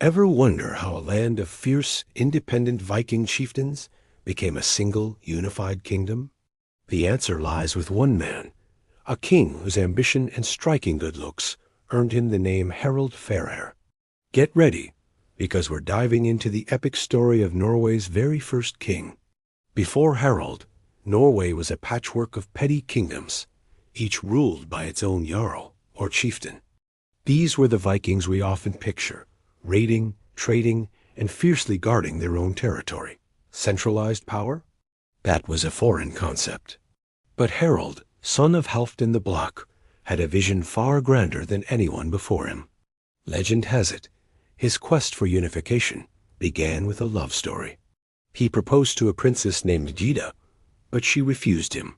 Ever wonder how a land of fierce, independent Viking chieftains became a single, unified kingdom? The answer lies with one man, a king whose ambition and striking good looks earned him the name Harald Fairhair. Get ready, because we're diving into the epic story of Norway's very first king. Before Harald, Norway was a patchwork of petty kingdoms, each ruled by its own jarl, or chieftain. These were the Vikings we often picture, raiding, trading, and fiercely guarding their own territory. Centralized power? That was a foreign concept. But Harald, son of Halfdan the Black, had a vision far grander than anyone before him. Legend has it, his quest for unification began with a love story. He proposed to a princess named Gyda, but she refused him.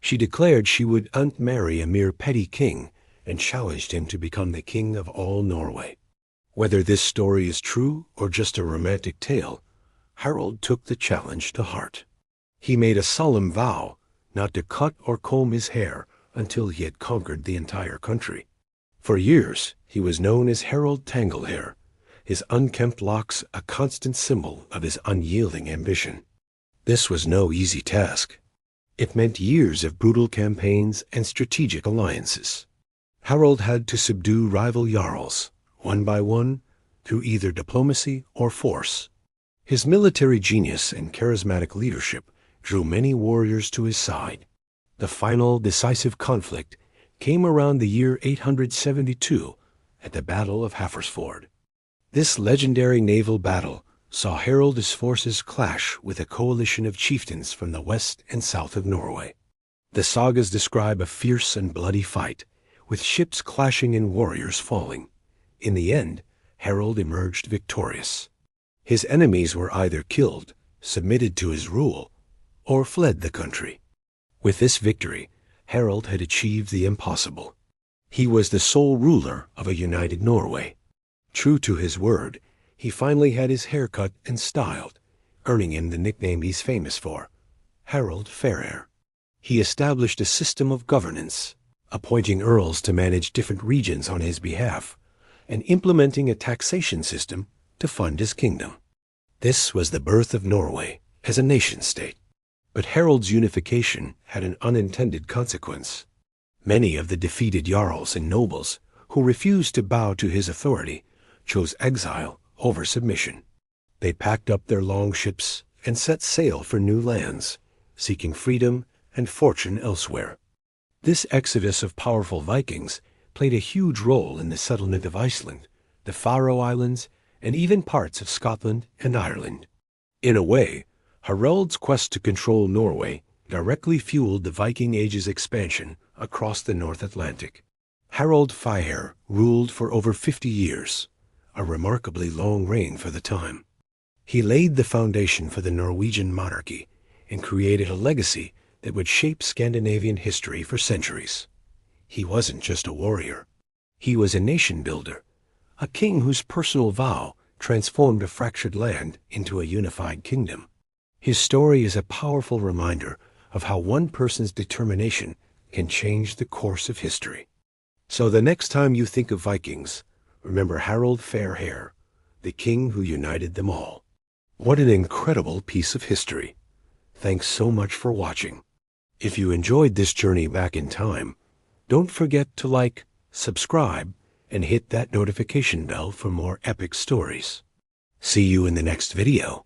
She declared she would unmarry a mere petty king and challenged him to become the king of all Norway. Whether this story is true or just a romantic tale, Harald took the challenge to heart. He made a solemn vow not to cut or comb his hair until he had conquered the entire country. For years, he was known as Harald Tanglehair, his unkempt locks a constant symbol of his unyielding ambition. This was no easy task. It meant years of brutal campaigns and strategic alliances. Harald had to subdue rival jarls, one by one, through either diplomacy or force. His military genius and charismatic leadership drew many warriors to his side. The final decisive conflict came around the year 872 at the Battle of Hafrsfjord. This legendary naval battle saw Harald's forces clash with a coalition of chieftains from the west and south of Norway. The sagas describe a fierce and bloody fight, with ships clashing and warriors falling. In the end, Harald emerged victorious. His enemies were either killed, submitted to his rule, or fled the country. With this victory, Harald had achieved the impossible. He was the sole ruler of a united Norway. True to his word, he finally had his hair cut and styled, earning him the nickname he's famous for, Harald Fairhair. He established a system of governance, appointing earls to manage different regions on his behalf, and implementing a taxation system to fund his kingdom. This was the birth of Norway as a nation-state. But Harald's unification had an unintended consequence. Many of the defeated jarls and nobles who refused to bow to his authority chose exile over submission. They packed up their long ships and set sail for new lands, seeking freedom and fortune elsewhere. This exodus of powerful Vikings played a huge role in the settlement of Iceland, the Faroe Islands, and even parts of Scotland and Ireland. In a way, Harald's quest to control Norway directly fueled the Viking Age's expansion across the North Atlantic. Harald Fairhair ruled for over 50 years, a remarkably long reign for the time. He laid the foundation for the Norwegian monarchy and created a legacy that would shape Scandinavian history for centuries. He wasn't just a warrior. He was a nation builder, a king whose personal vow transformed a fractured land into a unified kingdom. His story is a powerful reminder of how one person's determination can change the course of history. So the next time you think of Vikings, remember Harald Fairhair, the king who united them all. What an incredible piece of history. Thanks so much for watching. If you enjoyed this journey back in time, don't forget to like, subscribe, and hit that notification bell for more epic stories. See you in the next video.